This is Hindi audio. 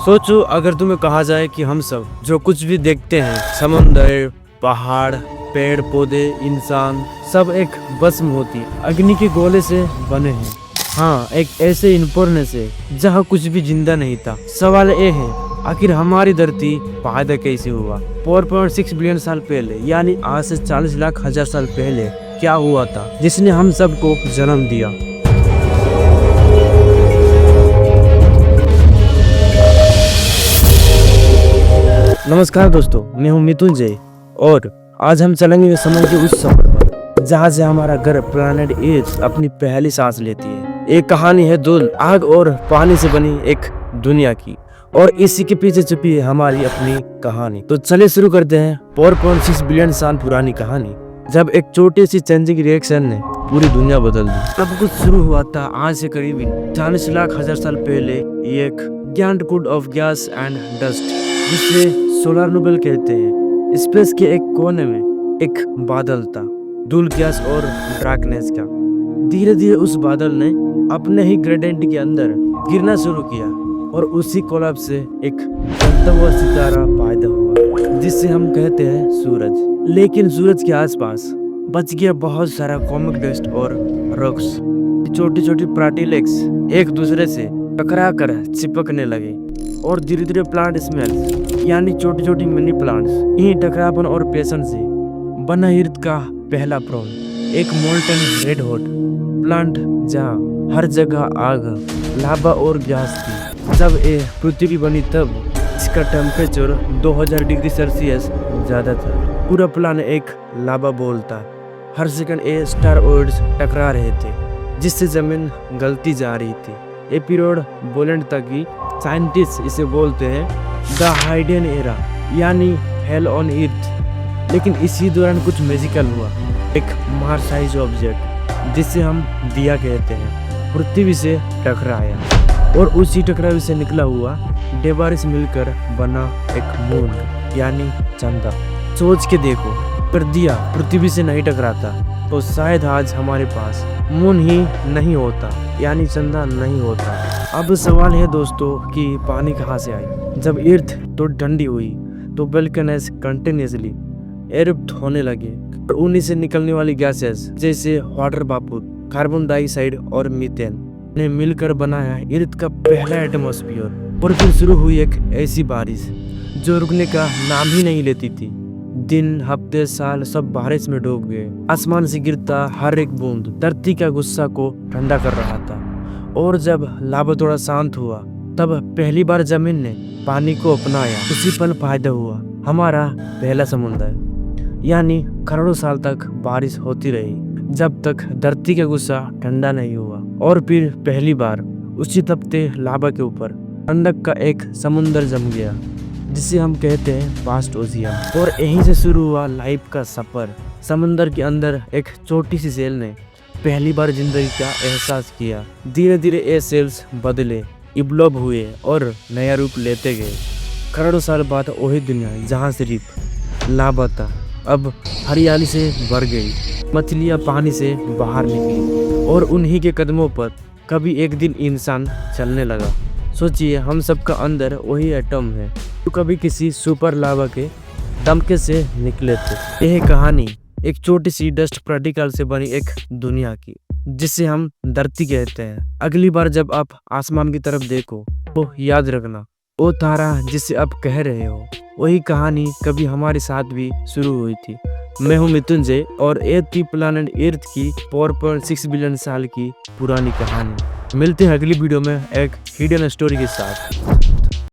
सोचो अगर तुम्हें कहा जाए कि हम सब जो कुछ भी देखते हैं, समंदर, पहाड़, पेड़ पौधे, इंसान, सब एक भस्म होती अग्नि के गोले से बने हैं। हाँ, एक ऐसे इंफर्नस से जहाँ कुछ भी जिंदा नहीं था। सवाल ये है, आखिर हमारी धरती पैदा कैसे हुआ? 4.6 बिलियन साल पहले, यानी आज से 40 लाख हजार साल पहले क्या हुआ था जिसने हम सबको जन्म दिया? नमस्कार दोस्तों, मैं हूं मिथुंजय और आज हम चलेंगे समय के उस सफर पर जहां से हमारा घर प्लैनेट अर्थ अपनी पहली सांस लेती है। एक कहानी है दो आग और पानी से बनी एक दुनिया की, और इसी के पीछे छुपी है हमारी अपनी कहानी। तो चलिए शुरू करते हैं 4.6 बिलियन साल पुरानी कहानी, जब एक छोटी सी चेंजिंग रिएक्शन ने पूरी दुनिया बदल दी। सब कुछ शुरू हुआ था आज से करीब 40 लाख हजार साल पहले। एक गिगांट कूड ऑफ गैस एंड डस्ट, जिसे सोलर नोबल कहते हैं, स्पेस के एक कोने में एक बादल था, धूल, गैस और डार्कनेस का। धीरे धीरे उस बादल ने अपने ही ग्रेडेंट के अंदर गिरना शुरू किया और उसी कोलैप्स से एक जलता हुआ सितारा पैदा हुआ जिससे हम कहते हैं सूरज। लेकिन सूरज के आसपास बच गया बहुत सारा कॉमिक डस्ट और रॉक्स। छोटी छोटी पार्टिकल्स एक दूसरे से टकरा कर चिपकने लगे और धीरे धीरे प्लांट स्मेल्स, यानी छोटी छोटी मिनी प्लांट्स, इन्हीं टकरापन और पेशन से बना अर्थ का पहला प्रॉन, एक मोल्टन रेड हॉट प्लांट जहाँ हर जगह आग, लावा और गैस थी। जब ये पृथ्वी बनी तब इसका टेम्परेचर 2000 डिग्री सेल्सियस ज्यादा था। पूरा प्लान एक लावा बॉल था। हर सेकंड ये स्टारॉइड्स टकरा रहे थे जिससे जमीन गलती जा रही थी। ये पीरियड बोलेंट था कि साइंटिस्ट इसे बोलते हैं द हाइडन एरा, यानी हेल ऑन अर्थ। लेकिन इसी दौरान कुछ मैजिकल हुआ। एक मार्स साइज ऑब्जेक्ट, जिसे हम दिया कहते हैं, पृथ्वी से टकराया और उसी टकराव से निकला हुआ डेबारिस मिलकर बना एक मून, यानी चंदा। सोच के देखो, पर दिया पृथ्वी से नहीं टकराता तो शायद आज हमारे पास मून ही नहीं होता, यानी चंदा नहीं होता। अब सवाल है दोस्तों कि पानी कहाँ से आई? जब अर्थ तो ठंडी हुई तो वोल्केनस कंटिन्यूअसली एरप्ट होने लगे और उन्हीं से निकलने वाली गैसेस जैसे वाटर वापो, कार्बन डाइऑक्साइड और मीथेन ने मिलकर बनाया अर्थ का पहला एटमॉस्फेयर। और फिर शुरू हुई एक ऐसी बारिश जो रुकने का नाम ही नहीं लेती थी। दिन, हफ्ते, साल सब बारिश में डूब गए। आसमान से गिरता हर एक बूंद धरती का गुस्सा को ठंडा कर रहा था। और जब लावा थोड़ा शांत हुआ तब पहली बार जमीन ने पानी को अपनाया। उसी पल पैदा हुआ हमारा पहला समुद्र। यानी करोड़ों साल तक बारिश होती रही जब तक धरती का गुस्सा ठंडा नहीं हुआ। और फिर पहली बार उसी तपते लावा के ऊपर ठंडक का एक समुद्र जम गया, जिसे हम कहते हैं वास्ट ओशियन। और यहीं से शुरू हुआ लाइफ का सफर। समंदर के अंदर एक छोटी सी सेल ने पहली बार जिंदगी का एहसास किया। धीरे धीरे ये सेल्स बदले, इवॉल्व हुए और नया रूप लेते गए। करोड़ों साल बाद वही दुनिया जहाँ सिर्फ लावा था अब हरियाली से भर गई। मछलियाँ पानी से बाहर निकली और उन्हीं के कदमों पर कभी एक दिन इंसान चलने लगा। सोचिए, हम सबका अंदर वही एटम है तो कभी किसी सुपर लावा के दमके से निकले थे। यह कहानी एक छोटी सी डस्ट पार्टिकल से बनी एक दुनिया की, जिसे हम धरती कहते हैं। अगली बार जब आप आसमान की तरफ देखो तो याद रखना, वो तारा जिसे आप कह रहे हो, वही कहानी कभी हमारे साथ भी शुरू हुई थी। मैं हूं मिथुंजय और ये थी प्लैनेट अर्थ की 4.6 बिलियन साल की पुरानी कहानी। मिलते हैं अगली वीडियो में एक हिडन स्टोरी के साथ।